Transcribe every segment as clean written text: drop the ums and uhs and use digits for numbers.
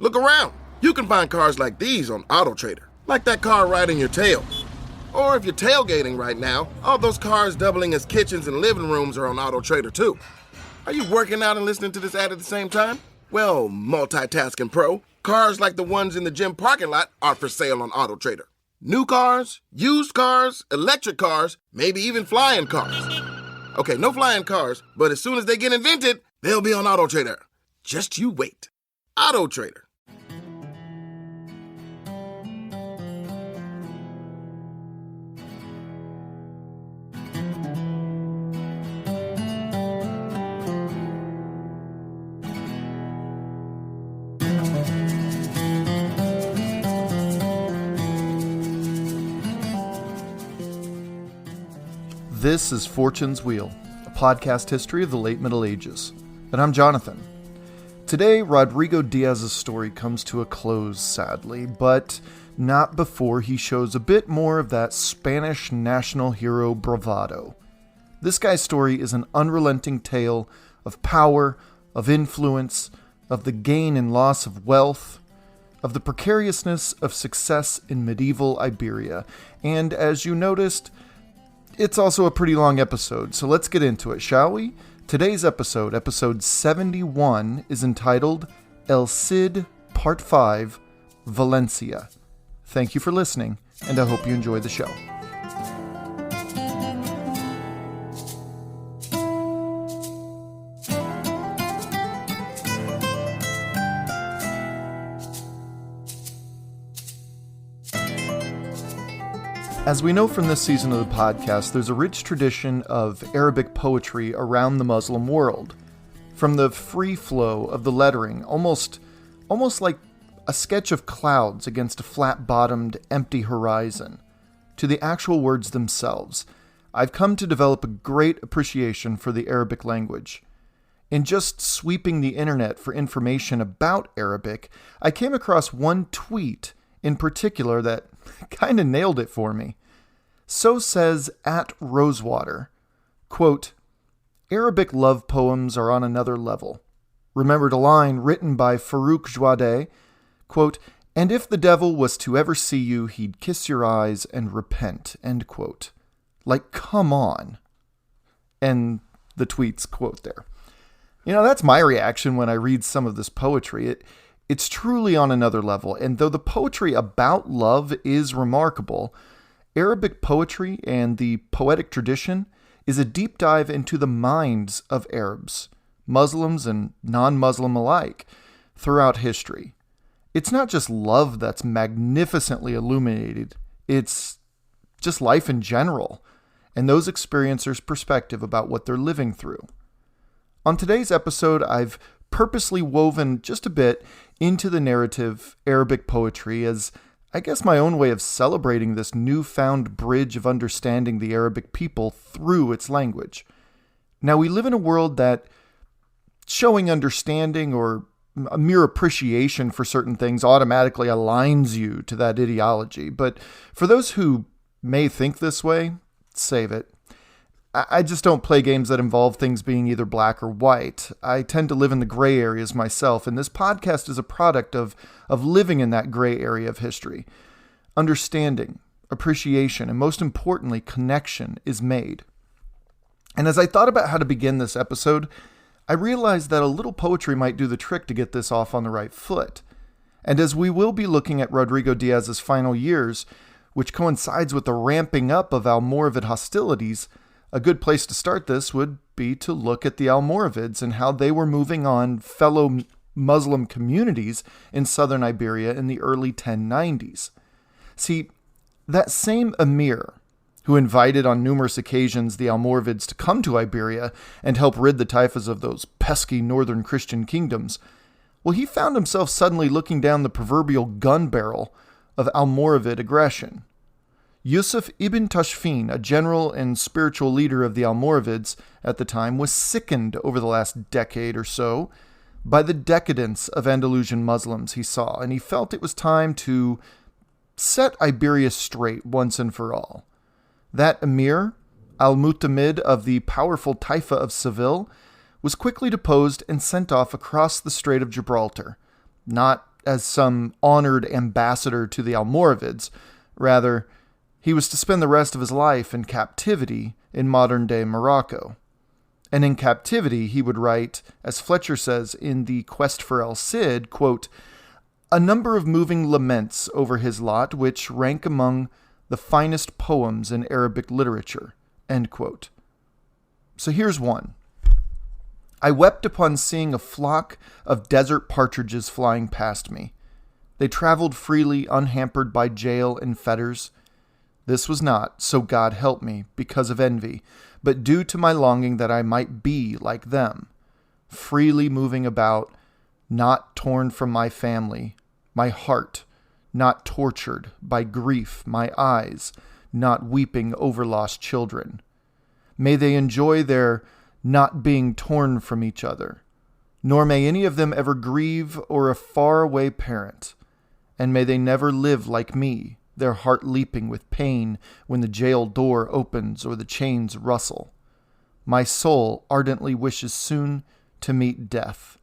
Look around. You can find cars like these on AutoTrader, like that car riding your tail. Or if you're tailgating right now, all those cars doubling as kitchens and living rooms are on AutoTrader too. Are you working out and listening to this ad at the same time? Well, multitasking pro, cars like the ones in the gym parking lot are for sale on AutoTrader. New cars, used cars, electric cars, maybe even flying cars. Okay, no flying cars, but as soon as they get invented, they'll be on AutoTrader. Just you wait. AutoTrader. This is Fortune's Wheel, a podcast history of the late Middle Ages. And I'm Jonathan. Today, Rodrigo Díaz's story comes to a close, sadly, but not before he shows a bit more of that Spanish national hero bravado. This guy's story is an unrelenting tale of power, of influence, of the gain and loss of wealth, of the precariousness of success in medieval Iberia, and as you noticed, it's also a pretty long episode, so let's get into it, shall we? Today's episode, episode 71, is entitled El Cid Part 5, Valencia. Thank you for listening, and I hope you enjoy the show. As we know from this season of the podcast, there's a rich tradition of Arabic poetry around the Muslim world. From the free flow of the lettering, almost like a sketch of clouds against a flat-bottomed, empty horizon, to the actual words themselves, I've come to develop a great appreciation for the Arabic language. In just sweeping the internet for information about Arabic, I came across one tweet in particular that kind of nailed it for me. So says @Rosewater, quote, Arabic love poems are on another level. Remembered a line written by Farouk Jouadeh, quote, and if the devil was to ever see you, he'd kiss your eyes and repent, end quote. Like, come on. And the tweet's quote there. You know, that's my reaction when I read some of this poetry. It's truly on another level, and though the poetry about love is remarkable, Arabic poetry and the poetic tradition is a deep dive into the minds of Arabs, Muslims and non-Muslim alike, throughout history. It's not just love that's magnificently illuminated, it's just life in general, and those experiencers' perspective about what they're living through. On today's episode, I've purposely woven just a bit into the narrative Arabic poetry as, I guess, my own way of celebrating this newfound bridge of understanding the Arabic people through its language. Now, we live in a world that showing understanding or a mere appreciation for certain things automatically aligns you to that ideology. But for those who may think this way, save it. I just don't play games that involve things being either black or white. I tend to live in the gray areas myself, and this podcast is a product of living in that gray area of history. Understanding, appreciation, and most importantly, connection is made. And as I thought about how to begin this episode, I realized that a little poetry might do the trick to get this off on the right foot. And as we will be looking at Rodrigo Díaz's final years, which coincides with the ramping up of Almoravid hostilities, a good place to start this would be to look at the Almoravids and how they were moving on fellow Muslim communities in southern Iberia in the early 1090s. See, that same emir who invited on numerous occasions the Almoravids to come to Iberia and help rid the taifas of those pesky northern Christian kingdoms, well, he found himself suddenly looking down the proverbial gun barrel of Almoravid aggression. Yusuf ibn Tashfin, a general and spiritual leader of the Almoravids at the time, was sickened over the last decade or so by the decadence of Andalusian Muslims he saw, and he felt it was time to set Iberia straight once and for all. That emir, Al-Mu'tamid of the powerful Taifa of Seville, was quickly deposed and sent off across the Strait of Gibraltar, not as some honored ambassador to the Almoravids. Rather, he was to spend the rest of his life in captivity in modern-day Morocco. And in captivity, he would write, as Fletcher says in The Quest for El Cid, quote, a number of moving laments over his lot which rank among the finest poems in Arabic literature, end quote. So here's one. I wept upon seeing a flock of desert partridges flying past me. They traveled freely, unhampered by jail and fetters. This was not, so God help me, because of envy, but due to my longing that I might be like them, freely moving about, not torn from my family, my heart, not tortured by grief, my eyes, not weeping over lost children. May they enjoy their not being torn from each other, nor may any of them ever grieve or a faraway parent, and may they never live like me, their heart leaping with pain when the jail door opens or the chains rustle. My soul ardently wishes soon to meet death.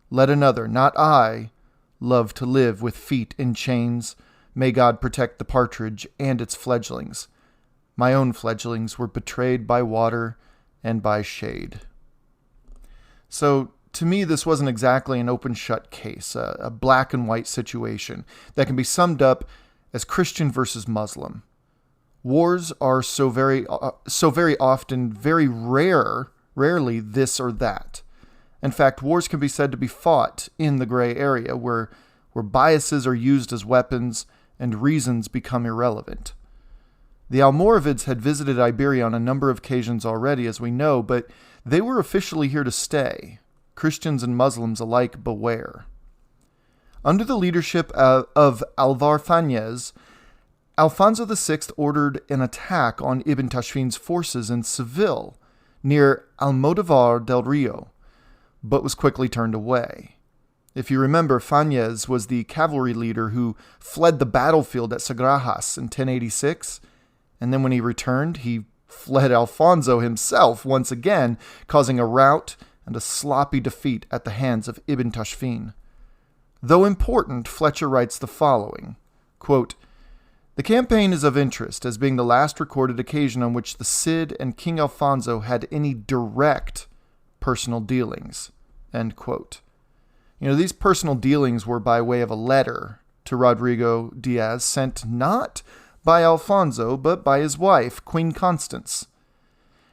Let another, not I, love to live with feet in chains. May God protect the partridge and its fledglings. My own fledglings were betrayed by water and by shade. So, to me, this wasn't exactly an open-shut case, a black and white situation that can be summed up as Christian versus Muslim. Wars are so very often very rarely this or that. In fact, wars can be said to be fought in the gray area where biases are used as weapons and reasons become irrelevant. The Almoravids had visited Iberia on a number of occasions already, as we know, but they were officially here to stay. Christians and Muslims alike beware. Under the leadership of Alvar Fanez, Alfonso VI ordered an attack on Ibn Tashfin's forces in Seville, near Almodovar del Rio, but was quickly turned away. If you remember, Fanez was the cavalry leader who fled the battlefield at Sagrajas in 1086, and then when he returned, he fled Alfonso himself once again, causing a rout and a sloppy defeat at the hands of Ibn Tashfin. Though important, Fletcher writes the following, quote, the campaign is of interest as being the last recorded occasion on which the Cid and King Alfonso had any direct personal dealings, end quote. These personal dealings were by way of a letter to Rodrigo Díaz sent not by Alfonso, but by his wife, Queen Constance.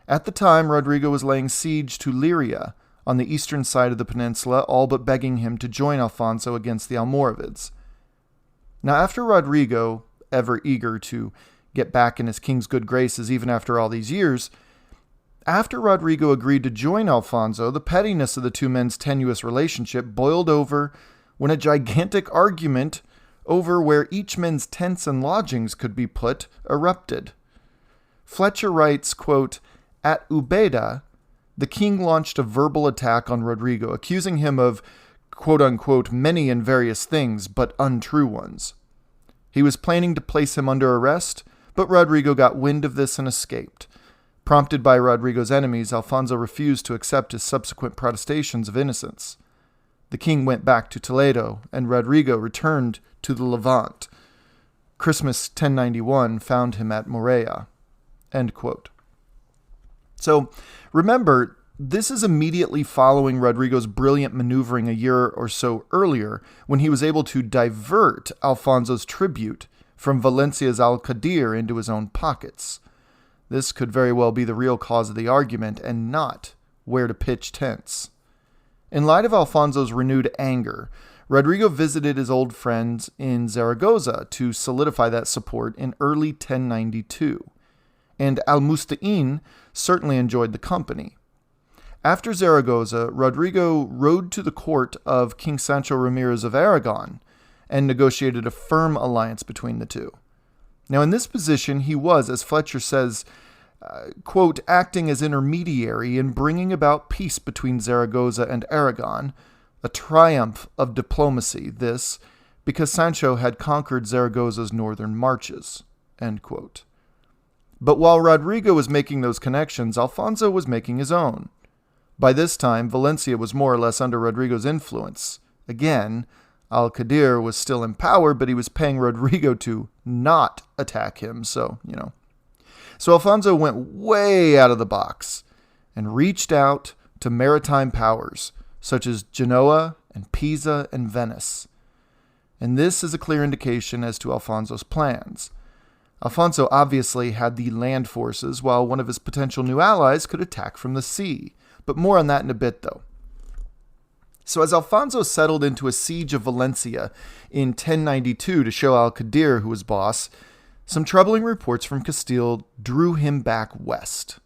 At the time, Rodrigo was laying siege to Liria on the eastern side of the peninsula, all but begging him to join Alfonso against the Almoravids. Now, after Rodrigo, ever eager to get back in his king's good graces even after all these years, after Rodrigo agreed to join Alfonso, the pettiness of the two men's tenuous relationship boiled over when a gigantic argument over where each man's tents and lodgings could be put erupted. Fletcher writes, quote, at Ubeda, the king launched a verbal attack on Rodrigo, accusing him of, quote-unquote, many and various things, but untrue ones. He was planning to place him under arrest, but Rodrigo got wind of this and escaped. Prompted by Rodrigo's enemies, Alfonso refused to accept his subsequent protestations of innocence. The king went back to Toledo, and Rodrigo returned to the Levant. Christmas 1091 found him at Morea. End quote. So, remember, this is immediately following Rodrigo's brilliant maneuvering a year or so earlier when he was able to divert Alfonso's tribute from Valencia's Alcadir into his own pockets. This could very well be the real cause of the argument and not where to pitch tents. In light of Alfonso's renewed anger, Rodrigo visited his old friends in Zaragoza to solidify that support in early 1092, and Al-Musta'in certainly enjoyed the company. After Zaragoza, Rodrigo rode to the court of King Sancho Ramirez of Aragon and negotiated a firm alliance between the two. Now, in this position, he was, as Fletcher says, quote, acting as intermediary in bringing about peace between Zaragoza and Aragon, a triumph of diplomacy, this, because Sancho had conquered Zaragoza's northern marches, end quote. But while Rodrigo was making those connections, Alfonso was making his own. By this time, Valencia was more or less under Rodrigo's influence, again, Al-Qadir was still in power, but he was paying Rodrigo to not attack him, so. So Alfonso went way out of the box and reached out to maritime powers, such as Genoa and Pisa and Venice. And this is a clear indication as to Alfonso's plans. Alfonso obviously had the land forces, while one of his potential new allies could attack from the sea. But more on that in a bit, though. So as Alfonso settled into a siege of Valencia in 1092 to show Al-Qadir who was boss, some troubling reports from Castile drew him back west.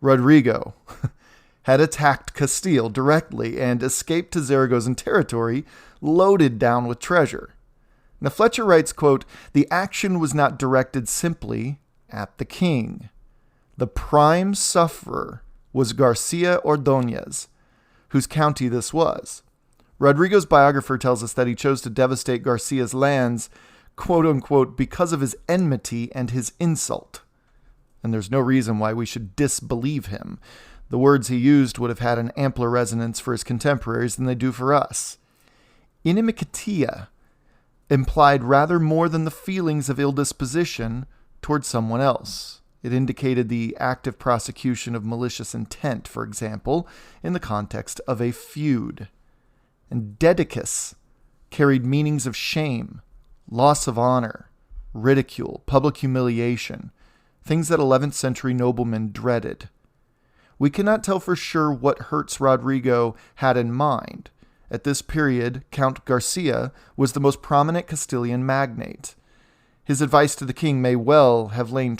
Rodrigo had attacked Castile directly and escaped to Zaragozan territory loaded down with treasure. Now Fletcher writes, quote, "The action was not directed simply at the king. The prime sufferer was Garcia Ordóñez, whose county this was. Rodrigo's biographer tells us that he chose to devastate Garcia's lands, quote-unquote, because of his enmity and his insult. And there's no reason why we should disbelieve him. The words he used would have had an ampler resonance for his contemporaries than they do for us. Inimicatia implied rather more than the feelings of ill disposition toward someone else. It indicated the active prosecution of malicious intent, for example, in the context of a feud. And dedicus carried meanings of shame, loss of honor, ridicule, public humiliation, things that 11th century noblemen dreaded. We cannot tell for sure what Hertz Rodrigo had in mind. At this period, Count Garcia was the most prominent Castilian magnate. His advice to the king may well have lain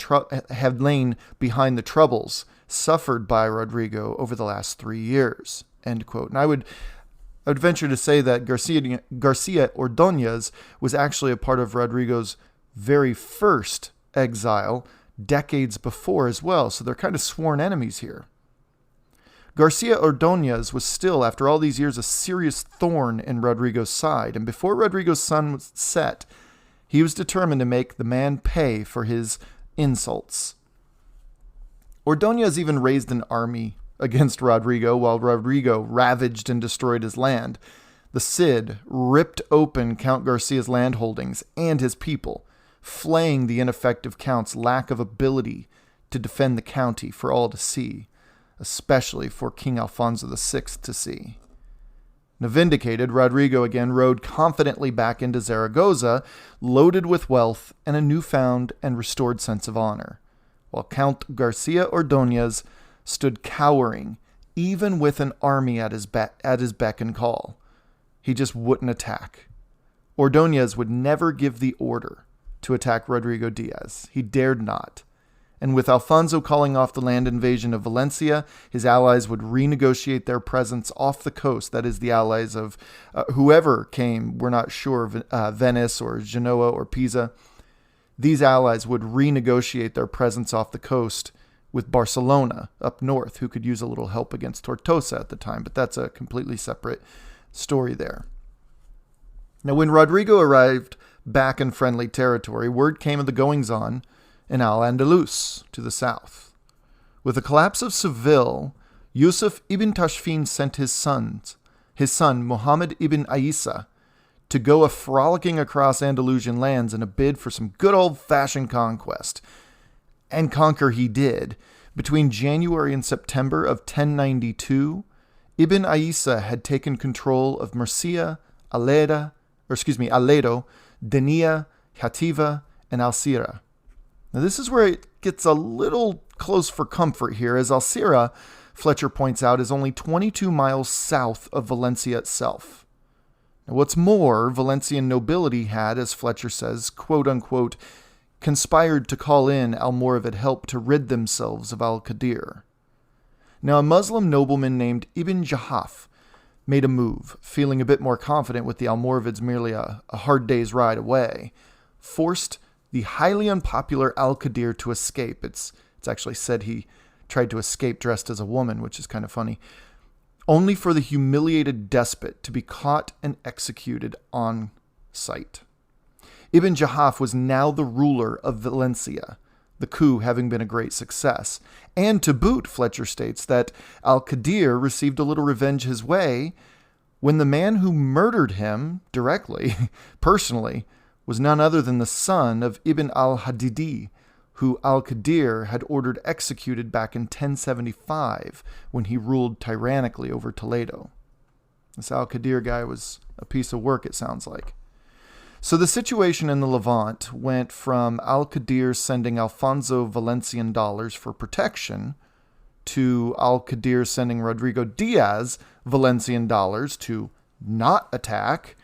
behind the troubles suffered by Rodrigo over the last 3 years." End quote. And I would venture to say that Garcia Ordóñez was actually a part of Rodrigo's very first exile decades before as well, so they're kind of sworn enemies here. Garcia Ordóñez was still, after all these years, a serious thorn in Rodrigo's side, and before Rodrigo's sun was set, he was determined to make the man pay for his insults. Ordóñez even raised an army against Rodrigo while Rodrigo ravaged and destroyed his land. The Cid ripped open Count Garcia's landholdings and his people, flaying the ineffective Count's lack of ability to defend the county for all to see, especially for King Alfonso VI to see. Now vindicated, Rodrigo again rode confidently back into Zaragoza, loaded with wealth and a newfound and restored sense of honor, while Count Garcia Ordóñez stood cowering, even with an army at his beck and call. He just wouldn't attack. Ordóñez would never give the order to attack Rodrigo Díaz. He dared not. And with Alfonso calling off the land invasion of Valencia, his allies would renegotiate their presence off the coast. That is, the allies of whoever came, we're not sure, Venice or Genoa or Pisa. These allies would renegotiate their presence off the coast with Barcelona up north, who could use a little help against Tortosa at the time, but that's a completely separate story there. Now, when Rodrigo arrived back in friendly territory, word came of the goings-on in Al-Andalus to the south. With the collapse of Seville, Yusuf ibn Tashfin sent his son Muhammad ibn Isa to go a-frolicking across Andalusian lands in a bid for some good old-fashioned conquest. And conquer he did. Between January and September of 1092, Ibn Isa had taken control of Murcia, Aledo, Denia, Jativa, and Alcira. Now this is where it gets a little close for comfort here, as Alcira, Fletcher points out, is only 22 miles south of Valencia itself. Now what's more, Valencian nobility had, as Fletcher says, quote-unquote, conspired to call in Almoravid help to rid themselves of Al-Qadir. Now a Muslim nobleman named Ibn Jahaf made a move, feeling a bit more confident with the Almoravids merely a hard day's ride away, forced the highly unpopular Al-Qadir to escape. It's actually said he tried to escape dressed as a woman, which is kind of funny, only for the humiliated despot to be caught and executed on sight. Ibn Jahaf was now the ruler of Valencia, the coup having been a great success. And to boot, Fletcher states that Al-Qadir received a little revenge his way when the man who murdered him directly, personally, was none other than the son of Ibn al-Hadidi, who al-Qadir had ordered executed back in 1075 when he ruled tyrannically over Toledo. This al-Qadir guy was a piece of work, it sounds like. So the situation in the Levant went from al-Qadir sending Alfonso Valencian dollars for protection to al-Qadir sending Rodrigo Díaz Valencian dollars to not attack,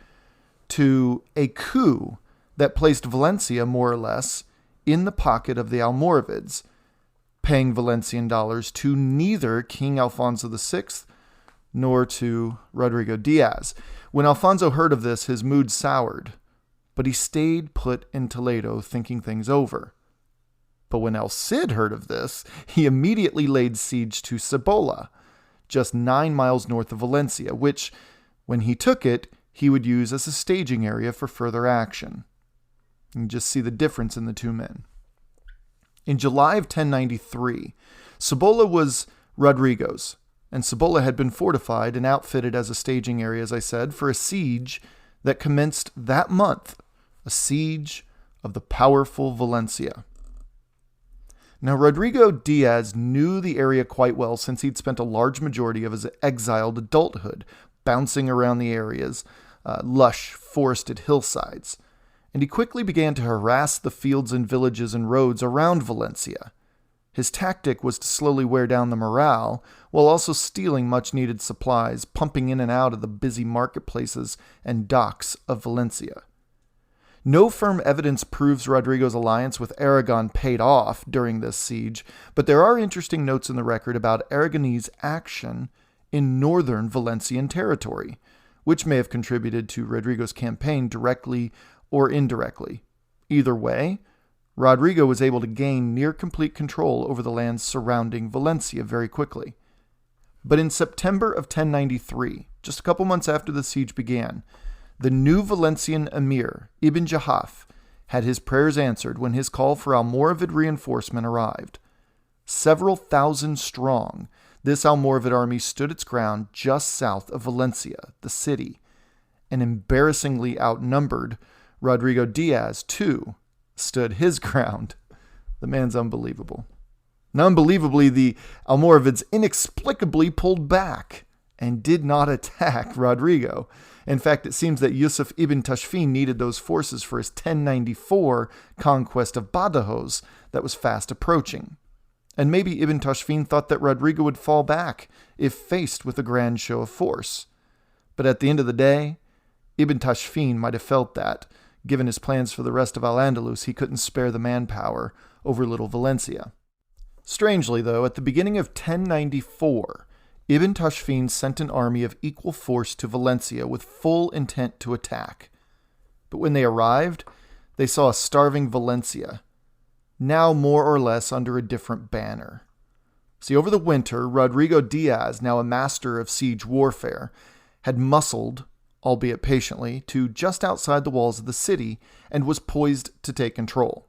to a coup that placed Valencia, more or less, in the pocket of the Almoravids, paying Valencian dollars to neither King Alfonso VI nor to Rodrigo Díaz. When Alfonso heard of this, his mood soured, but he stayed put in Toledo thinking things over. But when El Cid heard of this, he immediately laid siege to Cibola, just 9 miles north of Valencia, which, when he took it, he would use as a staging area for further action. You can just see the difference in the two men. In July of 1093, Cibola was Rodrigo's, and Cibola had been fortified and outfitted as a staging area, as I said, for a siege that commenced that month, a siege of the powerful Valencia. Now, Rodrigo Díaz knew the area quite well since he'd spent a large majority of his exiled adulthood bouncing around the area's lush, forested hillsides, and he quickly began to harass the fields and villages and roads around Valencia. His tactic was to slowly wear down the morale, while also stealing much-needed supplies, pumping in and out of the busy marketplaces and docks of Valencia. No firm evidence proves Rodrigo's alliance with Aragon paid off during this siege, but there are interesting notes in the record about Aragonese action in northern Valencian territory, which may have contributed to Rodrigo's campaign directly or indirectly. Either way, Rodrigo was able to gain near complete control over the lands surrounding Valencia very quickly. But in September of 1093, just a couple months after the siege began, the new Valencian emir, Ibn Jahaf, had his prayers answered when his call for Almoravid reinforcement arrived. Several thousand strong, this Almoravid army stood its ground just south of Valencia, the city, and embarrassingly outnumbered, Rodrigo Díaz, too, stood his ground. The man's unbelievable. And unbelievably, the Almoravids inexplicably pulled back and did not attack Rodrigo. In fact, it seems that Yusuf ibn Tashfin needed those forces for his 1094 conquest of Badajoz that was fast approaching. And maybe Ibn Tashfin thought that Rodrigo would fall back if faced with a grand show of force. But at the end of the day, Ibn Tashfin might have felt that, given his plans for the rest of Al-Andalus, he couldn't spare the manpower over Little Valencia. Strangely, though, at the beginning of 1094, Ibn Tashfin sent an army of equal force to Valencia with full intent to attack. But when they arrived, they saw a starving Valencia, now more or less under a different banner. See, over the winter, Rodrigo Díaz, now a master of siege warfare, had muscled, albeit patiently, to just outside the walls of the city and was poised to take control.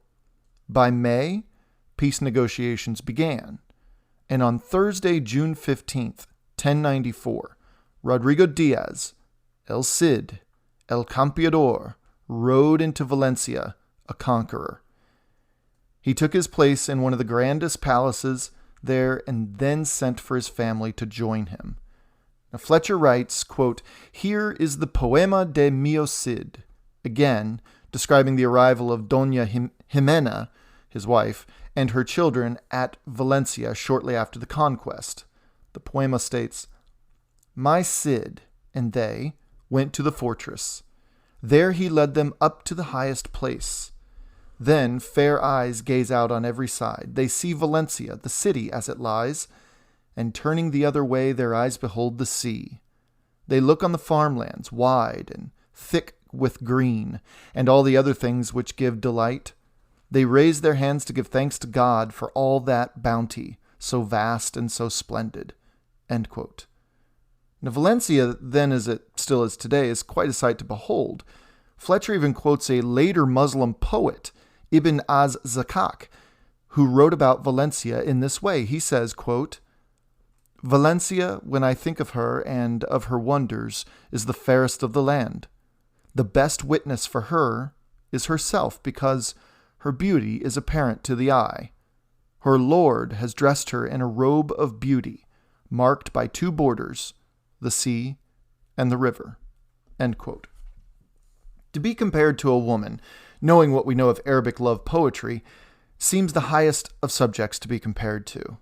By May, peace negotiations began, and on Thursday, June 15th, 1094, Rodrigo Díaz, El Cid, El Campeador, rode into Valencia, a conqueror. He took his place in one of the grandest palaces there and then sent for his family to join him. Now, Fletcher writes, quote, "Here is the Poema de Mio Cid," again, describing the arrival of Doña Jimena, his wife, and her children at Valencia shortly after the conquest. The poema states, "My Cid and they went to the fortress. There he led them up to the highest place. Then fair eyes gaze out on every side. They see Valencia, the city as it lies, and turning the other way their eyes behold the sea. They look on the farmlands, wide and thick with green, and all the other things which give delight. They raise their hands to give thanks to God for all that bounty, so vast and so splendid." End quote. Now, Valencia, then as it still is today, is quite a sight to behold. Fletcher even quotes a later Muslim poet, Ibn az-Zakak, who wrote about Valencia in this way. He says, quote, Valencia, when I think of her and of her wonders, is the fairest of the land. The best witness for her is herself, because her beauty is apparent to the eye. Her Lord has dressed her in a robe of beauty, marked by two borders, the sea and the river." End quote. To be compared to a woman, knowing what we know of Arabic love poetry, seems the highest of subjects to be compared to.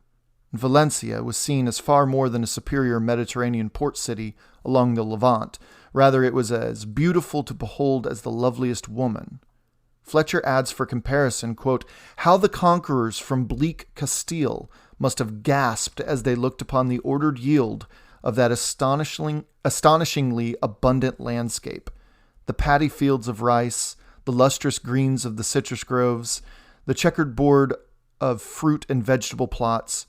Valencia was seen as far more than a superior Mediterranean port city along the Levant. Rather, it was as beautiful to behold as the loveliest woman. Fletcher adds for comparison, quote, "How the conquerors from bleak Castile must have gasped as they looked upon the ordered yield of that astonishingly abundant landscape. The paddy fields of rice, the lustrous greens of the citrus groves, the checkered board of fruit and vegetable plots.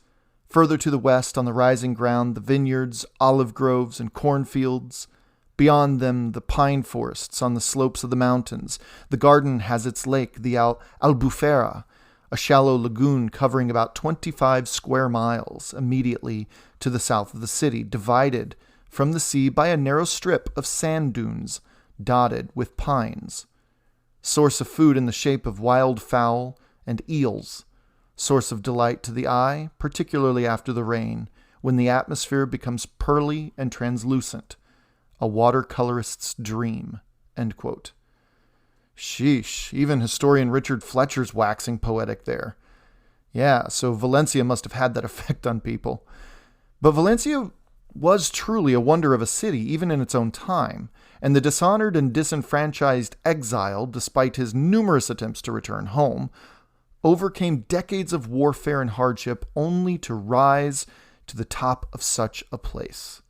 Further to the west, on the rising ground, the vineyards, olive groves, and cornfields. Beyond them, the pine forests on the slopes of the mountains. The garden has its lake, the Albufera, a shallow lagoon covering about 25 square miles immediately to the south of the city, divided from the sea by a narrow strip of sand dunes dotted with pines. Source of food in the shape of wild fowl and eels. Source of delight to the eye, particularly after the rain, when the atmosphere becomes pearly and translucent. A watercolorist's dream." End quote. Sheesh, even historian Richard Fletcher's waxing poetic there. Yeah, so Valencia must have had that effect on people. But Valencia was truly a wonder of a city, even in its own time, and the dishonored and disenfranchised exile, despite his numerous attempts to return home, overcame decades of warfare and hardship only to rise to the top of such a place.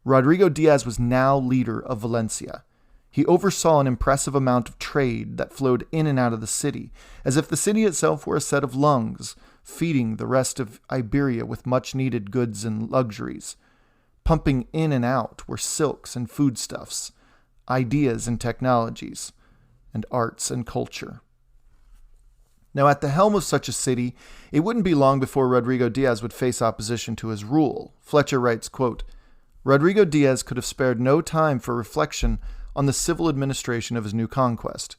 Rodrigo Díaz was now leader of Valencia. He oversaw an impressive amount of trade that flowed in and out of the city, as if the city itself were a set of lungs, feeding the rest of Iberia with much-needed goods and luxuries. Pumping in and out were silks and foodstuffs, ideas and technologies, and arts and culture. Now, at the helm of such a city, it wouldn't be long before Rodrigo Díaz would face opposition to his rule. Fletcher writes, quote, "Rodrigo Díaz could have spared no time for reflection on the civil administration of his new conquest.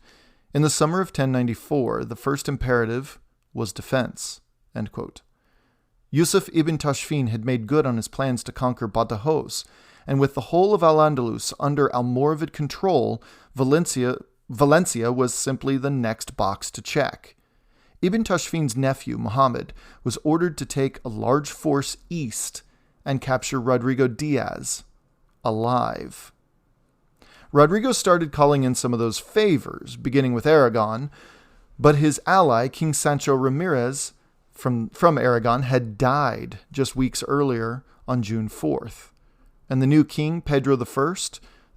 In the summer of 1094, the first imperative was defense." End quote. Yusuf ibn Tashfin had made good on his plans to conquer Badajoz, and with the whole of Al-Andalus under Almoravid control, Valencia was simply the next box to check. Ibn Tashfin's nephew, Muhammad, was ordered to take a large force east and capture Rodrigo Díaz alive. Rodrigo started calling in some of those favors, beginning with Aragon, but his ally, King Sancho Ramirez from Aragon, had died just weeks earlier on June 4th. And the new king, Pedro I,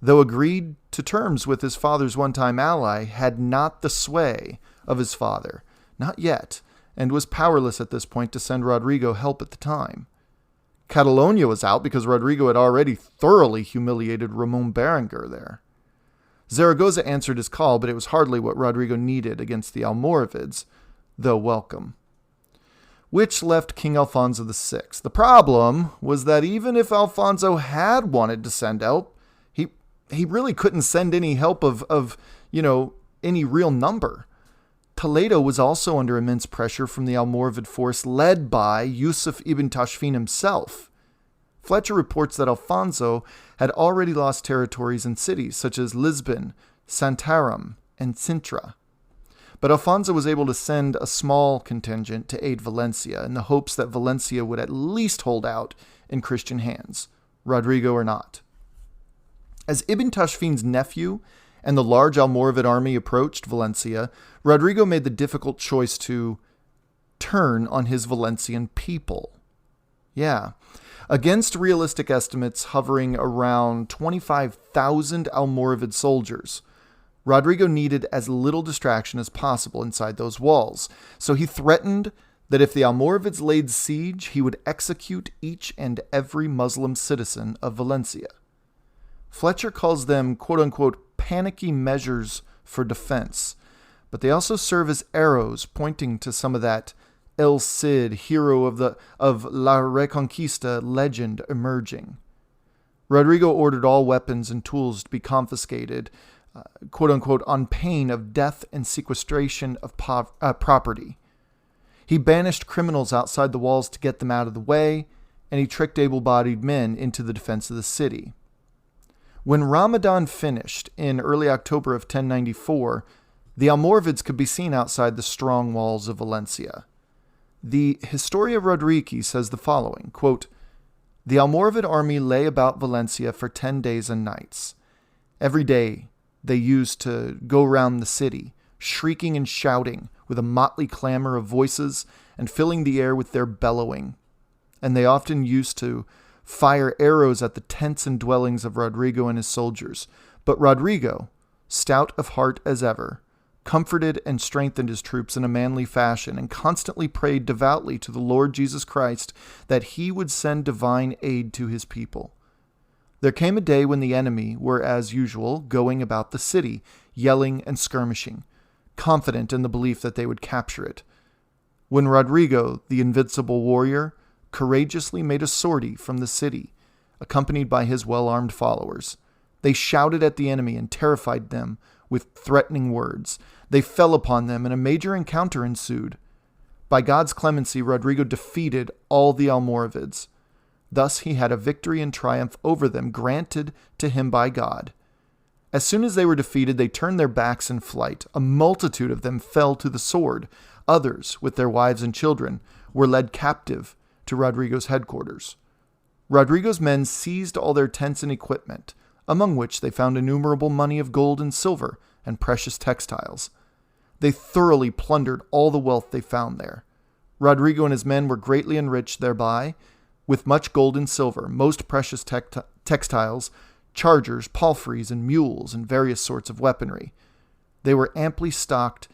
though agreed to terms with his father's one-time ally, had not the sway of his father, not yet, and was powerless at this point to send Rodrigo help at the time. Catalonia was out because Rodrigo had already thoroughly humiliated Ramon Berenguer there. Zaragoza answered his call, but it was hardly what Rodrigo needed against the Almoravids, though welcome. Which left King Alfonso VI. The problem was that even if Alfonso had wanted to send help, he really couldn't send any help of any real number. Toledo was also under immense pressure from the Almoravid force led by Yusuf ibn Tashfin himself. Fletcher reports that Alfonso had already lost territories in cities such as Lisbon, Santarém, and Sintra. But Alfonso was able to send a small contingent to aid Valencia in the hopes that Valencia would at least hold out in Christian hands, Rodrigo or not. As Ibn Tashfin's nephew and the large Almoravid army approached Valencia, Rodrigo made the difficult choice to turn on his Valencian people. Yeah. Against realistic estimates hovering around 25,000 Almoravid soldiers, Rodrigo needed as little distraction as possible inside those walls, so he threatened that if the Almoravids laid siege, he would execute each and every Muslim citizen of Valencia. Fletcher calls them, quote-unquote, panicky measures for defense, but they also serve as arrows pointing to some of that El Cid, hero of La Reconquista legend, emerging. Rodrigo ordered all weapons and tools to be confiscated, quote-unquote, on pain of death and sequestration of property. He banished criminals outside the walls to get them out of the way, and he tricked able-bodied men into the defense of the city. When Ramadan finished in early October of 1094, the Almoravids could be seen outside the strong walls of Valencia. The Historia Rodrigi says the following, quote, "The Almoravid army lay about Valencia for 10 days and nights. Every day they used to go round the city, shrieking and shouting with a motley clamor of voices and filling the air with their bellowing. And they often used to fire arrows at the tents and dwellings of Rodrigo and his soldiers. But Rodrigo, stout of heart as ever, comforted and strengthened his troops in a manly fashion, and constantly prayed devoutly to the Lord Jesus Christ that he would send divine aid to his people. There came a day when the enemy were, as usual, going about the city, yelling and skirmishing, confident in the belief that they would capture it, when Rodrigo, the invincible warrior, courageously made a sortie from the city, accompanied by his well-armed followers. They shouted at the enemy and terrified them with threatening words. They fell upon them, and a major encounter ensued. By God's clemency, Rodrigo defeated all the Almoravids. Thus he had a victory and triumph over them, granted to him by God. As soon as they were defeated, they turned their backs in flight. A multitude of them fell to the sword. Others, with their wives and children, were led captive to Rodrigo's headquarters. Rodrigo's men seized all their tents and equipment, among which they found innumerable money of gold and silver and precious textiles. They thoroughly plundered all the wealth they found there. Rodrigo and his men were greatly enriched thereby, with much gold and silver, most precious textiles, chargers, palfreys, and mules, and various sorts of weaponry. They were amply stocked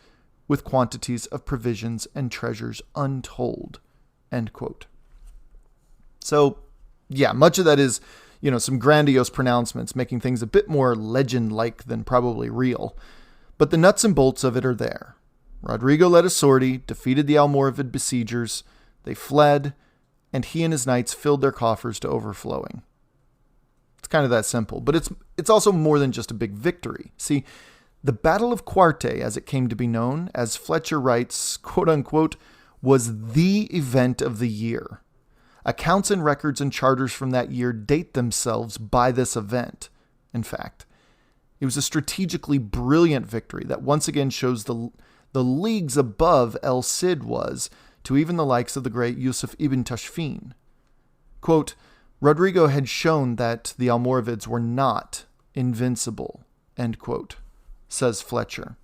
with quantities of provisions and treasures untold." End quote. So, yeah, much of that is, some grandiose pronouncements, making things a bit more legend-like than probably real. But the nuts and bolts of it are there. Rodrigo led a sortie, defeated the Almoravid besiegers, they fled, and he and his knights filled their coffers to overflowing. It's kind of that simple, but it's also more than just a big victory. See, the Battle of Cuarte, as it came to be known, as Fletcher writes, quote-unquote, was the event of the year. Accounts and records and charters from that year date themselves by this event. In fact, it was a strategically brilliant victory that once again shows the leagues above El Cid was to even the likes of the great Yusuf ibn Tashfin. Quote, "Rodrigo had shown that the Almoravids were not invincible," end quote, says Fletcher.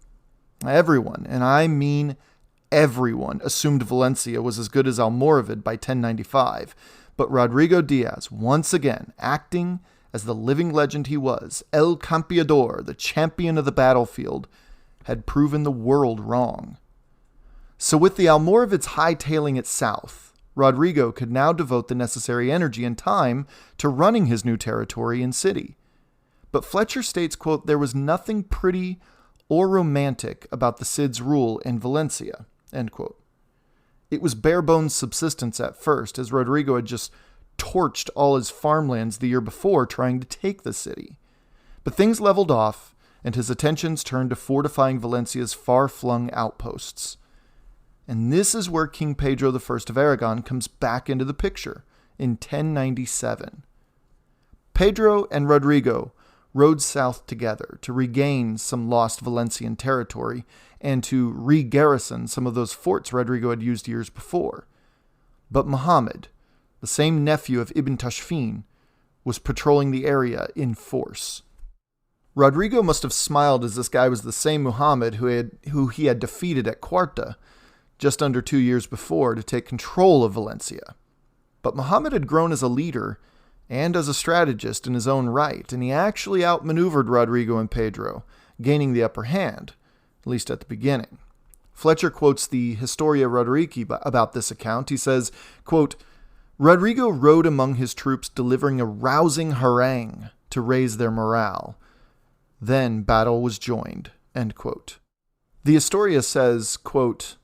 Everyone, and I mean everyone, assumed Valencia was as good as Almoravid by 1095, but Rodrigo Díaz, once again, acting as the living legend he was, El Campeador, the champion of the battlefield, had proven the world wrong. So with the Almoravids hightailing it south, Rodrigo could now devote the necessary energy and time to running his new territory and city. But Fletcher states, quote, "There was nothing pretty or romantic about the Cid's rule in Valencia," end quote. It was bare-bones subsistence at first, as Rodrigo had just torched all his farmlands the year before trying to take the city. But things leveled off, and his attentions turned to fortifying Valencia's far-flung outposts. And this is where King Pedro I of Aragon comes back into the picture in 1097. Pedro and Rodrigo rode south together to regain some lost Valencian territory and to re-garrison some of those forts Rodrigo had used years before. But Muhammad, the same nephew of Ibn Tashfin, was patrolling the area in force. Rodrigo must have smiled as this guy was the same Muhammad who he had defeated at Cuarta just under 2 years before to take control of Valencia. But Muhammad had grown as a leader and as a strategist in his own right, and he actually outmaneuvered Rodrigo and Pedro, gaining the upper hand, at least at the beginning. Fletcher quotes the Historia Rodrigi about this account. He says, quote, "Rodrigo rode among his troops delivering a rousing harangue to raise their morale. Then battle was joined," end quote. The Historia says, quote,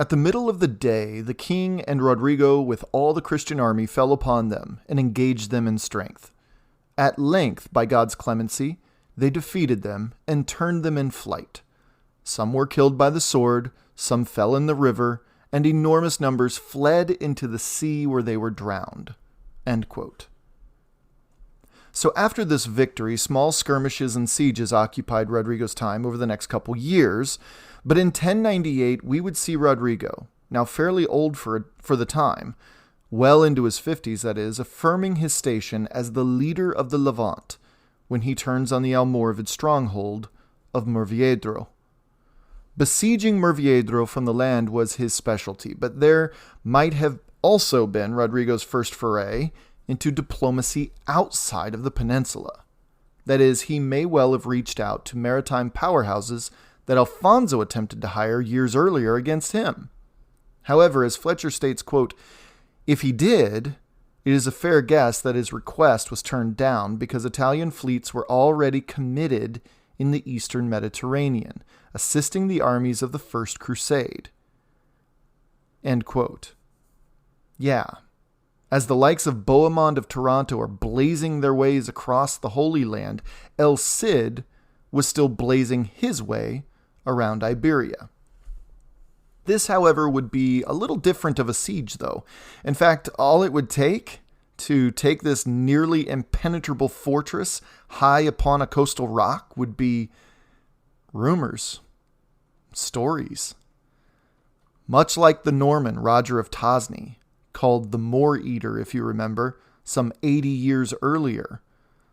At the middle of the day, the king and Rodrigo with all the Christian army fell upon them and engaged them in strength. At length, by God's clemency, they defeated them and turned them in flight. Some were killed by the sword, some fell in the river, and enormous numbers fled into the sea where they were drowned." End quote. So after this victory, small skirmishes and sieges occupied Rodrigo's time over the next couple years, but in 1098 we would see Rodrigo, now fairly old for the time, well into his 50s that is, affirming his station as the leader of the Levant when he turns on the Almoravid stronghold of Murviedro. Besieging Murviedro from the land was his specialty, but there might have also been Rodrigo's first foray into diplomacy outside of the peninsula. That is, he may well have reached out to maritime powerhouses that Alfonso attempted to hire years earlier against him. However, as Fletcher states, quote, "If he did, it is a fair guess that his request was turned down because Italian fleets were already committed in the eastern Mediterranean, assisting the armies of the First Crusade." End quote. Yeah. As the likes of Bohemond of Taranto are blazing their ways across the Holy Land, El Cid was still blazing his way around Iberia. This, however, would be a little different of a siege, though. In fact, all it would take to take this nearly impenetrable fortress high upon a coastal rock would be rumors, stories. Much like the Norman Roger of Tosny, called the Moor Eater, if you remember, some 80 years earlier.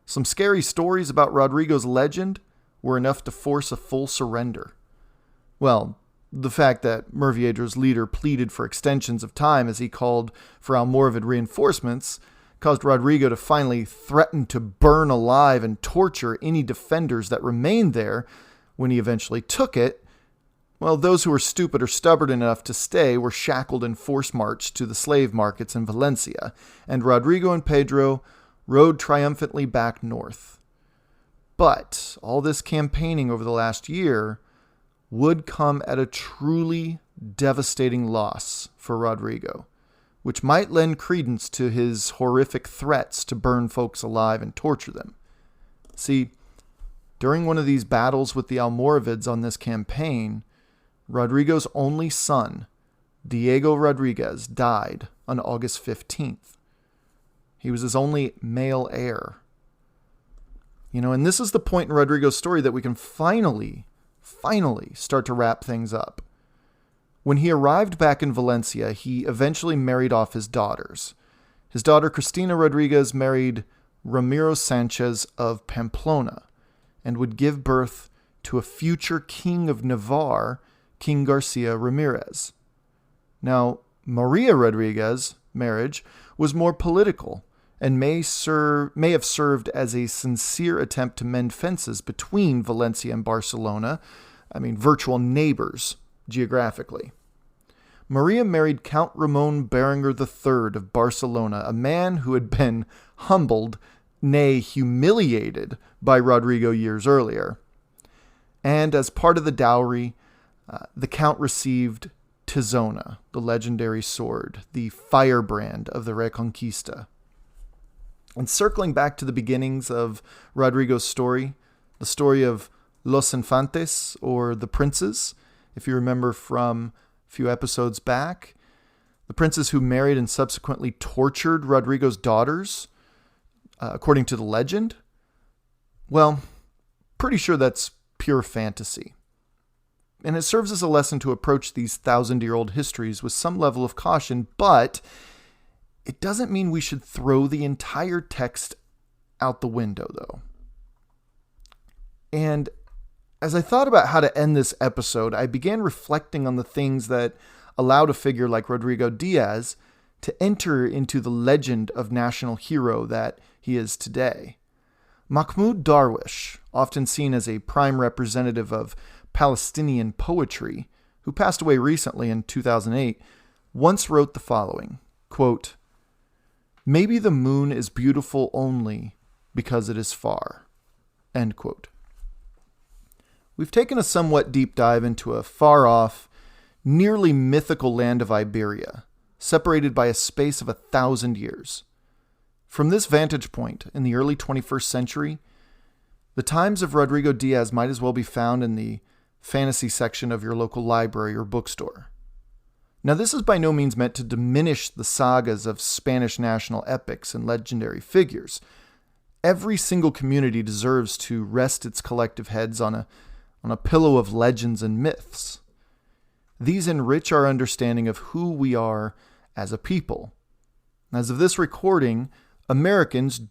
Some scary stories about Rodrigo's legend were enough to force a full surrender. Well, the fact that Murviedro's leader pleaded for extensions of time as he called for Almoravid reinforcements caused Rodrigo to finally threaten to burn alive and torture any defenders that remained there when he eventually took it. Well, those who were stupid or stubborn enough to stay were shackled and force-marched to the slave markets in Valencia, and Rodrigo and Pedro rode triumphantly back north. But all this campaigning over the last year would come at a truly devastating loss for Rodrigo, which might lend credence to his horrific threats to burn folks alive and torture them. See, during one of these battles with the Almoravids on this campaign, Rodrigo's only son, Diego Rodriguez, died on August 15th. He was his only male heir. And this is the point in Rodrigo's story that we can finally start to wrap things up. When he arrived back in Valencia, he eventually married off his daughters. His daughter Cristina Rodriguez married Ramiro Sanchez of Pamplona and would give birth to a future king of Navarre, King Garcia Ramirez. Now, Maria Rodriguez's marriage was more political and may have served as a sincere attempt to mend fences between Valencia and Barcelona, virtual neighbors geographically. Maria married Count Ramon Berenguer III of Barcelona, a man who had been humbled, nay, humiliated by Rodrigo years earlier. And as part of the dowry, the Count received Tizona, the legendary sword, the firebrand of the Reconquista. And circling back to the beginnings of Rodrigo's story, the story of Los Infantes, or the princes, if you remember from a few episodes back, the princes who married and subsequently tortured Rodrigo's daughters, according to the legend, well, pretty sure that's pure fantasy. And it serves as a lesson to approach these 1,000-year-old histories with some level of caution, but it doesn't mean we should throw the entire text out the window, though. And as I thought about how to end this episode, I began reflecting on the things that allowed a figure like Rodrigo Díaz to enter into the legend of national hero that he is today. Mahmoud Darwish, often seen as a prime representative of Palestinian poetry, who passed away recently in 2008, once wrote the following, quote, "Maybe the moon is beautiful only because it is far." End quote. We've taken a somewhat deep dive into a far-off, nearly mythical land of Iberia, separated by a space of 1,000 years. From this vantage point, in the early 21st century, the Times of Rodrigo Díaz might as well be found in the fantasy section of your local library or bookstore. Now, this is by no means meant to diminish the sagas of Spanish national epics and legendary figures. Every single community deserves to rest its collective heads on a pillow of legends and myths. These enrich our understanding of who we are as a people. As of this recording, Americans,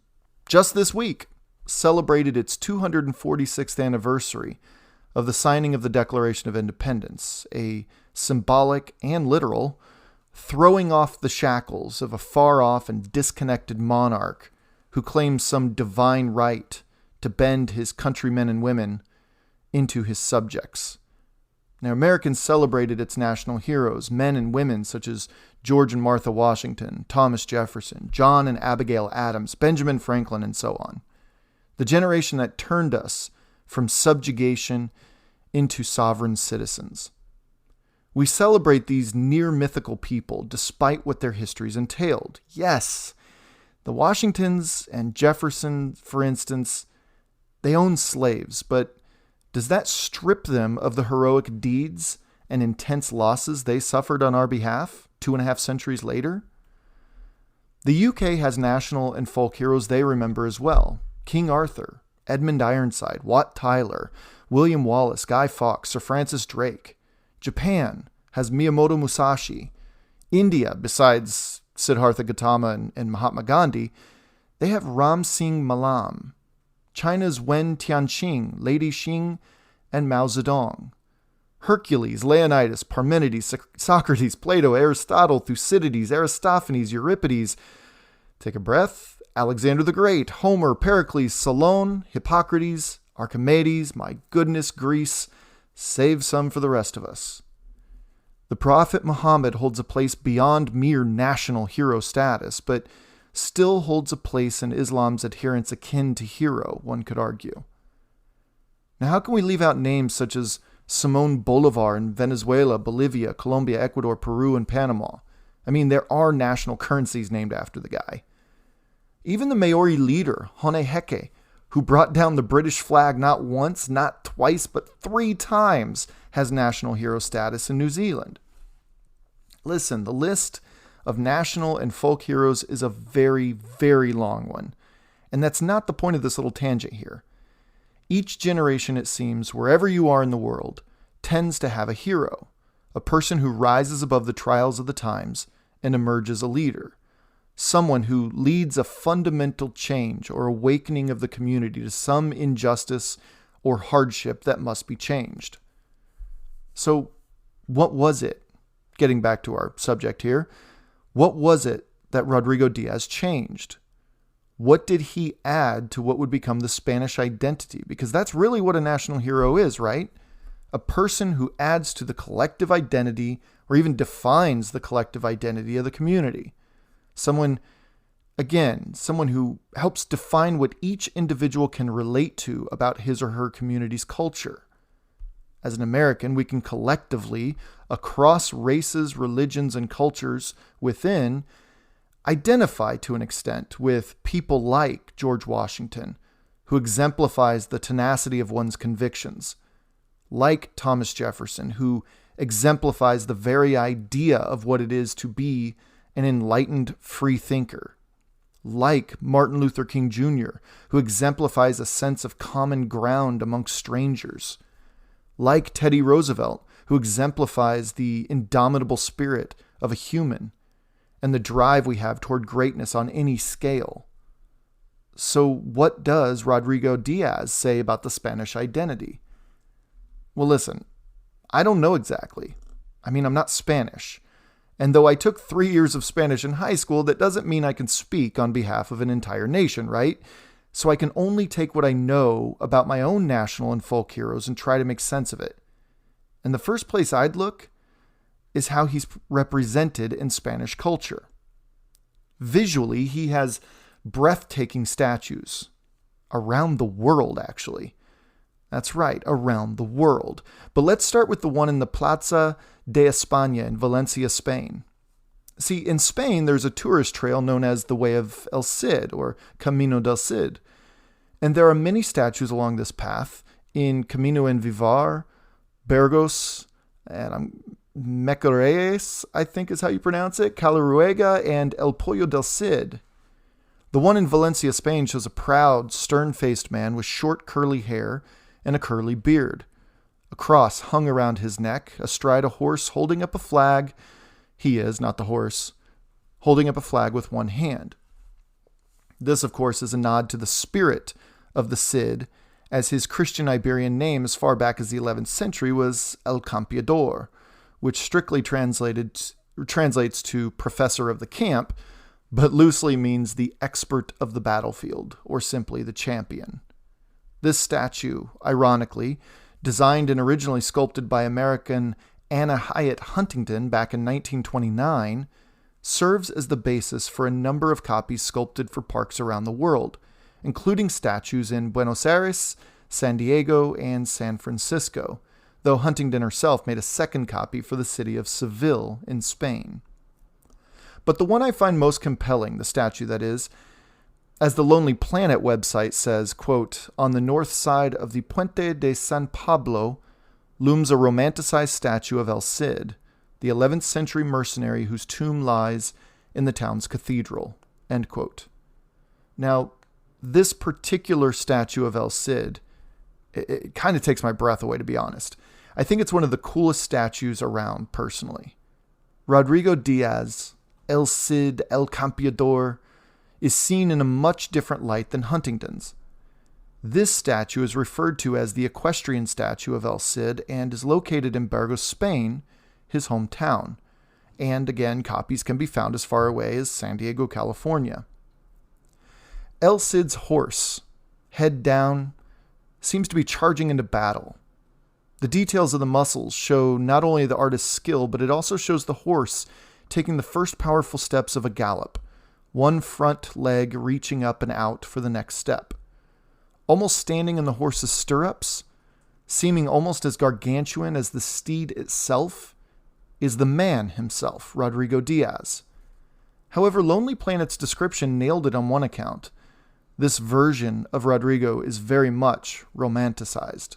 just this week, celebrated its 246th anniversary of the signing of the Declaration of Independence, a symbolic and literal throwing off the shackles of a far-off and disconnected monarch who claims some divine right to bend his countrymen and women into his subjects. Now, Americans celebrated its national heroes, men and women such as George and Martha Washington, Thomas Jefferson, John and Abigail Adams, Benjamin Franklin, and so on. The generation that turned us from subjugation into sovereign citizens. We celebrate these near mythical people despite what their histories entailed. Yes, the Washingtons and Jefferson, for instance, they owned slaves, but does that strip them of the heroic deeds and intense losses they suffered on our behalf 2.5 centuries later? The UK has national and folk heroes they remember as well. King Arthur, Edmund Ironside, Wat Tyler, William Wallace, Guy Fawkes, Sir Francis Drake. Japan has Miyamoto Musashi. India, besides Siddhartha Gautama and Mahatma Gandhi, they have Ram Singh Malam. China's Wen Tianqing, Lady Xing, and Mao Zedong. Hercules, Leonidas, Parmenides, Socrates, Plato, Aristotle, Thucydides, Aristophanes, Euripides. Take a breath. Alexander the Great, Homer, Pericles, Solon, Hippocrates, Archimedes, my goodness, Greece. Save some for the rest of us. The Prophet Muhammad holds a place beyond mere national hero status, but still holds a place in Islam's adherents akin to hero, one could argue. Now, how can we leave out names such as Simón Bolívar in Venezuela, Bolivia, Colombia, Ecuador, Peru, and Panama? I mean, there are national currencies named after the guy. Even the Maori leader, Hone Heke, who brought down the British flag not once, not twice, but 3 times, has national hero status in New Zealand. Listen, the list of national and folk heroes is a very, very long one. And that's not the point of this little tangent here. Each generation, it seems, wherever you are in the world, tends to have a hero, a person who rises above the trials of the times and emerges a leader. Someone who leads a fundamental change or awakening of the community to some injustice or hardship that must be changed. So, what was it? Getting back to our subject here, what was it that Rodrigo Díaz changed? What did he add to what would become the Spanish identity? Because that's really what a national hero is, right? A person who adds to the collective identity or even defines the collective identity of the community. Someone who helps define what each individual can relate to about his or her community's culture. As an American, we can collectively, across races, religions, and cultures within, identify to an extent with people like George Washington, who exemplifies the tenacity of one's convictions, like Thomas Jefferson, who exemplifies the very idea of what it is to be an enlightened free thinker, like Martin Luther King Jr., who exemplifies a sense of common ground amongst strangers, like Teddy Roosevelt, who exemplifies the indomitable spirit of a human and the drive we have toward greatness on any scale. So what does Rodrigo Díaz say about the Spanish identity? Well, listen, I don't know exactly. I mean, I'm not Spanish. And though I took 3 years of Spanish in high school, that doesn't mean I can speak on behalf of an entire nation, right? So I can only take what I know about my own national and folk heroes and try to make sense of it. And the first place I'd look is how he's represented in Spanish culture. Visually, he has breathtaking statues around the world, actually. That's right, around the world. But let's start with the one in the Plaza de España in Valencia, Spain. See, in Spain, there's a tourist trail known as the Way of El Cid, or Camino del Cid. And there are many statues along this path in Camino en Vivar, Burgos, and Mequeres, I think is how you pronounce it, Calaruega, and El Pollo del Cid. The one in Valencia, Spain shows a proud, stern-faced man with short, curly hair and a curly beard. A cross hung around his neck, astride a horse holding up a flag. He is, not the horse, holding up a flag with one hand. This, of course, is a nod to the spirit of the Cid, as his Christian Iberian name as far back as the 11th century was El Campeador, which strictly translates to professor of the camp, but loosely means the expert of the battlefield, or simply the champion. This statue, ironically, designed and originally sculpted by American Anna Hyatt Huntington back in 1929, serves as the basis for a number of copies sculpted for parks around the world, including statues in Buenos Aires, San Diego, and San Francisco, though Huntington herself made a second copy for the city of Seville in Spain. But the one I find most compelling, the statue that is, as the Lonely Planet website says, quote, "On the north side of the Puente de San Pablo looms a romanticized statue of El Cid, the 11th century mercenary whose tomb lies in the town's cathedral," end quote. Now, this particular statue of El Cid, it kind of takes my breath away, to be honest. I think it's one of the coolest statues around, personally. Rodrigo Díaz, El Cid, El Campeador, is seen in a much different light than Huntington's. This statue is referred to as the equestrian statue of El Cid and is located in Burgos, Spain, his hometown. And again, copies can be found as far away as San Diego, California. El Cid's horse, head down, seems to be charging into battle. The details of the muscles show not only the artist's skill, but it also shows the horse taking the first powerful steps of a gallop, one front leg reaching up and out for the next step. Almost standing in the horse's stirrups, seeming almost as gargantuan as the steed itself, is the man himself, Rodrigo Díaz. However, Lonely Planet's description nailed it on one account. This version of Rodrigo is very much romanticized.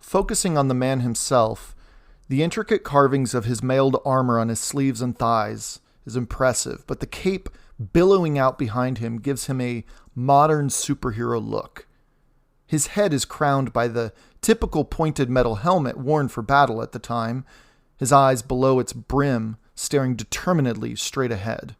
Focusing on the man himself, the intricate carvings of his mailed armor on his sleeves and thighs is impressive, but the cape billowing out behind him gives him a modern superhero look. His head is crowned by the typical pointed metal helmet worn for battle at the time, his eyes below its brim staring determinedly straight ahead.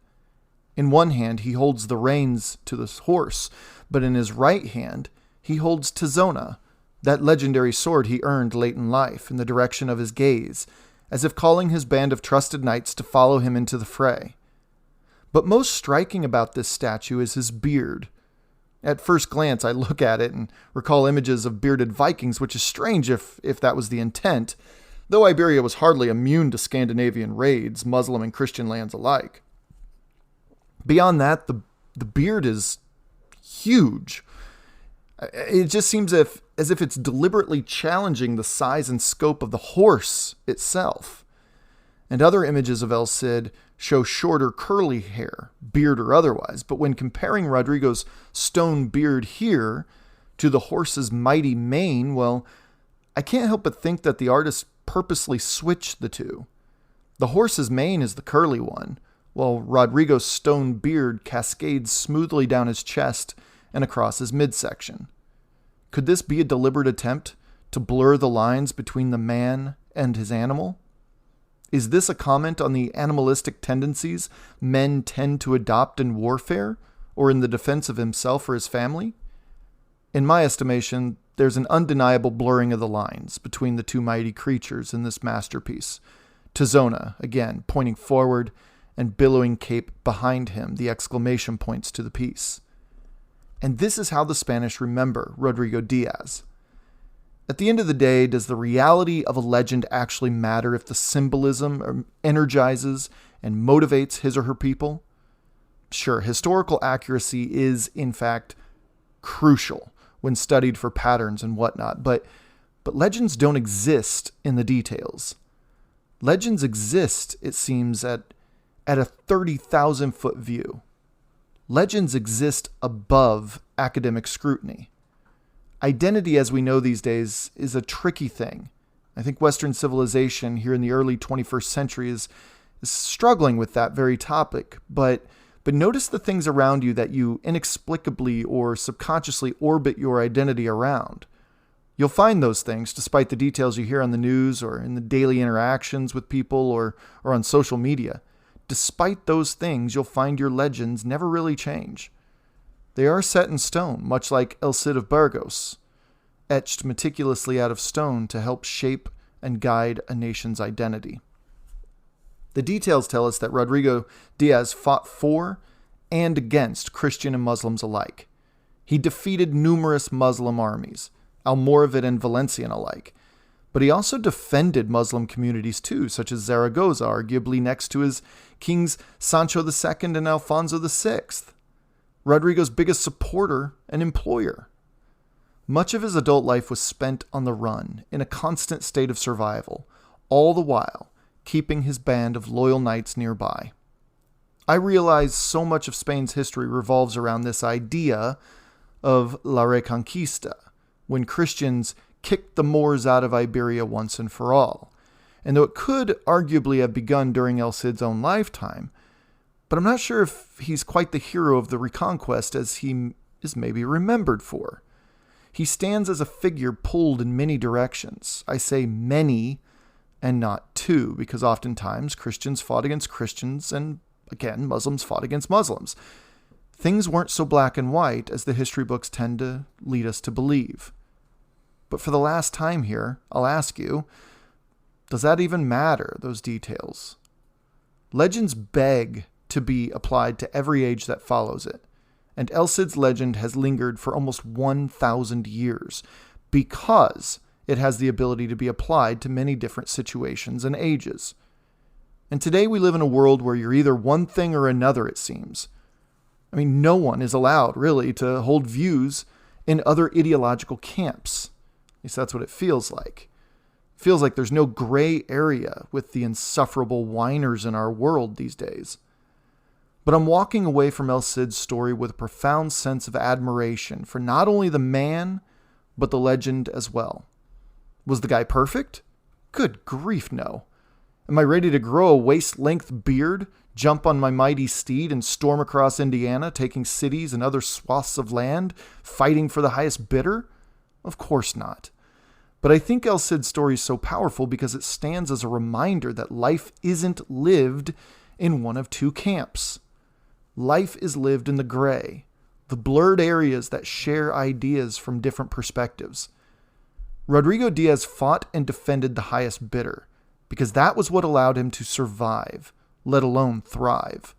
In one hand, he holds the reins to the horse, but in his right hand, he holds Tizona, that legendary sword he earned late in life, in the direction of his gaze, as if calling his band of trusted knights to follow him into the fray. But most striking about this statue is his beard. At first glance, I look at it and recall images of bearded Vikings, which is strange if that was the intent, though Iberia was hardly immune to Scandinavian raids, Muslim and Christian lands alike. Beyond that, the beard is huge. It just seems as if it's deliberately challenging the size and scope of the horse itself. And other images of El Cid show shorter curly hair, beard or otherwise, but when comparing Rodrigo's stone beard here to the horse's mighty mane, well, I can't help but think that the artist purposely switched the two. The horse's mane is the curly one, while Rodrigo's stone beard cascades smoothly down his chest and across his midsection. Could this be a deliberate attempt to blur the lines between the man and his animal? Is this a comment on the animalistic tendencies men tend to adopt in warfare or in the defense of himself or his family? In my estimation, there's an undeniable blurring of the lines between the two mighty creatures in this masterpiece. Tizona, again, pointing forward, and billowing cape behind him, the exclamation points to the piece. And this is how the Spanish remember Rodrigo Díaz. At the end of the day, does the reality of a legend actually matter if the symbolism energizes and motivates his or her people? Sure, historical accuracy is, in fact, crucial when studied for patterns and whatnot, but legends don't exist in the details. Legends exist, it seems, at a 30,000-foot view. Legends exist above academic scrutiny. Identity, as we know these days, is a tricky thing. I think Western civilization here in the early 21st century is struggling with that very topic, but notice the things around you that you inexplicably or subconsciously orbit your identity around. You'll find those things despite the details you hear on the news or in the daily interactions with people or on social media. Despite those things, you'll find your legends never really change. They are set in stone, much like El Cid of Burgos, etched meticulously out of stone to help shape and guide a nation's identity. The details tell us that Rodrigo Díaz fought for and against Christian and Muslims alike. He defeated numerous Muslim armies, Almoravid and Valencian alike, but he also defended Muslim communities too, such as Zaragoza, arguably next to his kings Sancho II and Alfonso VI, Rodrigo's biggest supporter and employer. Much of his adult life was spent on the run, in a constant state of survival, all the while keeping his band of loyal knights nearby. I realize so much of Spain's history revolves around this idea of La Reconquista, when Christians kicked the Moors out of Iberia once and for all. And though it could arguably have begun during El Cid's own lifetime, but I'm not sure if he's quite the hero of the Reconquest as he is maybe remembered for. He stands as a figure pulled in many directions. I say many and not two, because oftentimes Christians fought against Christians and, again, Muslims fought against Muslims. Things weren't so black and white as the history books tend to lead us to believe. But for the last time here, I'll ask you, does that even matter, those details? Legends beg to be applied to every age that follows it, and El Cid's legend has lingered for almost 1,000 years because it has the ability to be applied to many different situations and ages. And today we live in a world where you're either one thing or another, it seems. I mean, no one is allowed, really, to hold views in other ideological camps. At least that's what it feels like. It feels like there's no gray area with the insufferable whiners in our world these days. But I'm walking away from El Cid's story with a profound sense of admiration for not only the man, but the legend as well. Was the guy perfect? Good grief, no. Am I ready to grow a waist-length beard, jump on my mighty steed, and storm across Indiana, taking cities and other swaths of land, fighting for the highest bidder? Of course not. But I think El Cid's story is so powerful because it stands as a reminder that life isn't lived in one of two camps. Life is lived in the gray, the blurred areas that share ideas from different perspectives. Rodrigo Díaz fought and defended the highest bidder, because that was what allowed him to survive, let alone thrive.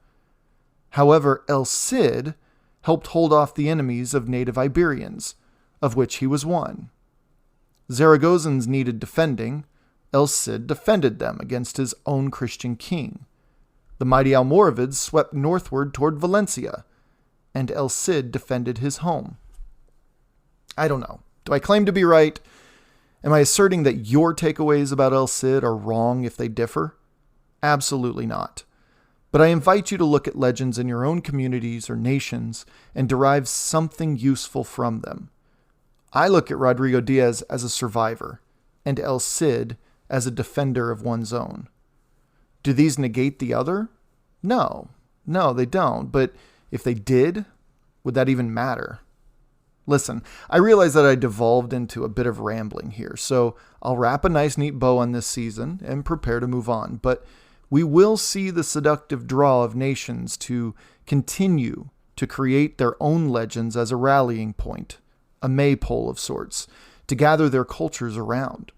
However, El Cid helped hold off the enemies of native Iberians, of which he was one. Zaragozans needed defending. El Cid defended them against his own Christian king. The mighty Almoravids swept northward toward Valencia, and El Cid defended his home. I don't know. Do I claim to be right? Am I asserting that your takeaways about El Cid are wrong if they differ? Absolutely not. But I invite you to look at legends in your own communities or nations and derive something useful from them. I look at Rodrigo Díaz as a survivor, and El Cid as a defender of one's own. Do these negate the other? No, they don't. But if they did, would that even matter? Listen, I realize that I devolved into a bit of rambling here, so I'll wrap a nice neat bow on this season and prepare to move on. But we will see the seductive draw of nations to continue to create their own legends as a rallying point, a maypole of sorts, to gather their cultures around.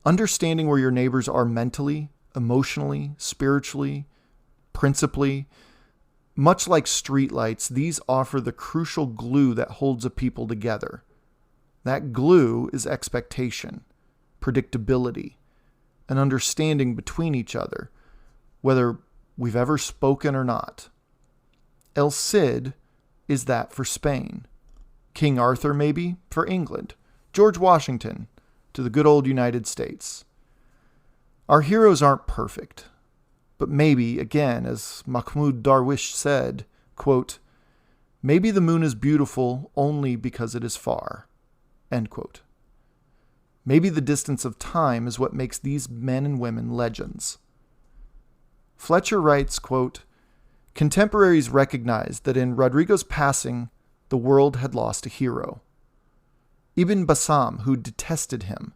Understanding where your neighbors are mentally, emotionally, spiritually, principally, much like streetlights, these offer the crucial glue that holds a people together. That glue is expectation, predictability, an understanding between each other, whether we've ever spoken or not. El Cid is that for Spain. King Arthur, maybe, for England. George Washington, to the good old United States. Our heroes aren't perfect, but maybe, again, as Mahmoud Darwish said, quote, maybe the moon is beautiful only because it is far, end quote. Maybe the distance of time is what makes these men and women legends. Fletcher writes, quote, contemporaries recognized that in Rodrigo's passing, the world had lost a hero. Ibn Bassam, who detested him,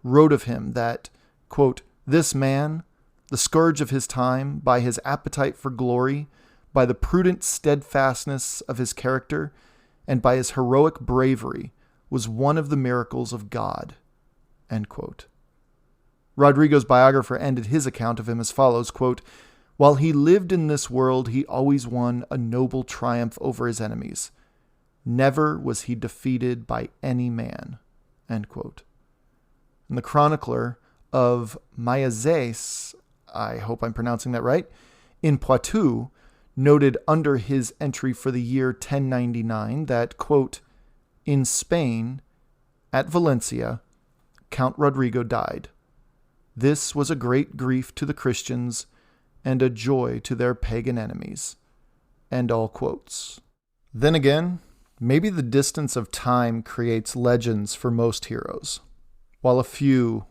wrote of him that, quote, this man, the scourge of his time, by his appetite for glory, by the prudent steadfastness of his character, and by his heroic bravery, was one of the miracles of God, end quote. Rodrigo's biographer ended his account of him as follows, quote, while he lived in this world, he always won a noble triumph over his enemies. Never was he defeated by any man, end quote. And the chronicler of Maillezais, I hope I'm pronouncing that right, in Poitou, noted under his entry for the year 1099 that, quote, in Spain, at Valencia, Count Rodrigo died. This was a great grief to the Christians and a joy to their pagan enemies. End all quotes. Then again, maybe the distance of time creates legends for most heroes, while a few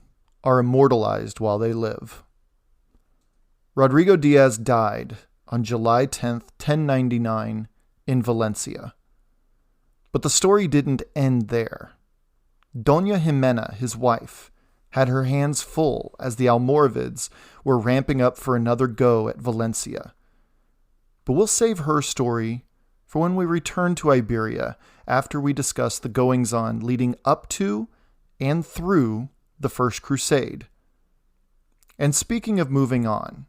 are immortalized while they live. Rodrigo Díaz died on July 10th, 1099, in Valencia. But the story didn't end there. Doña Jimena, his wife, had her hands full as the Almoravids were ramping up for another go at Valencia. But we'll save her story for when we return to Iberia after we discuss the goings-on leading up to and through the First Crusade. And speaking of moving on,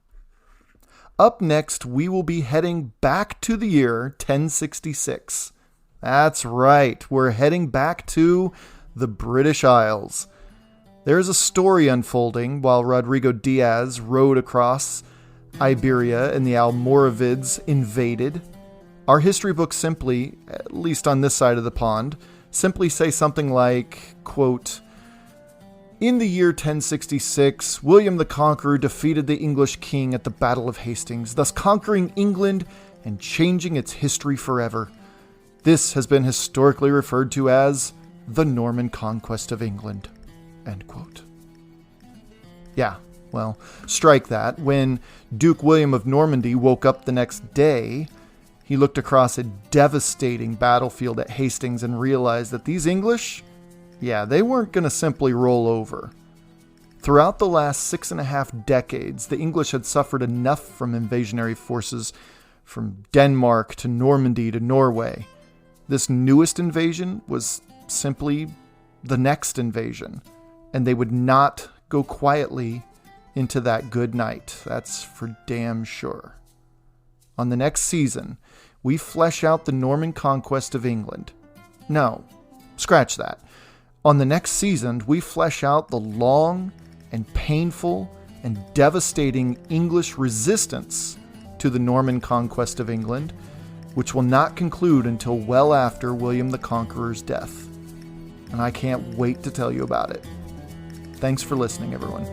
up next we will be heading back to the year 1066. That's right, we're heading back to the British Isles. There's a story unfolding while Rodrigo Díaz rode across Iberia and the Almoravids invaded. Our history books simply, at least on this side of the pond, simply say something like, quote, in the year 1066, William the Conqueror defeated the English king at the Battle of Hastings, thus conquering England and changing its history forever. This has been historically referred to as the Norman Conquest of England, end quote. Yeah, well, strike that. When Duke William of Normandy woke up the next day, he looked across a devastating battlefield at Hastings and realized that these English, they weren't going to simply roll over. Throughout the last 6.5 decades, the English had suffered enough from invasionary forces from Denmark to Normandy to Norway. This newest invasion was simply the next invasion, and they would not go quietly into that good night. That's for damn sure. On the next season, we flesh out the Norman conquest of England. No, scratch that. On the next season, we flesh out the long and painful and devastating English resistance to the Norman conquest of England, which will not conclude until well after William the Conqueror's death. And I can't wait to tell you about it. Thanks for listening, everyone.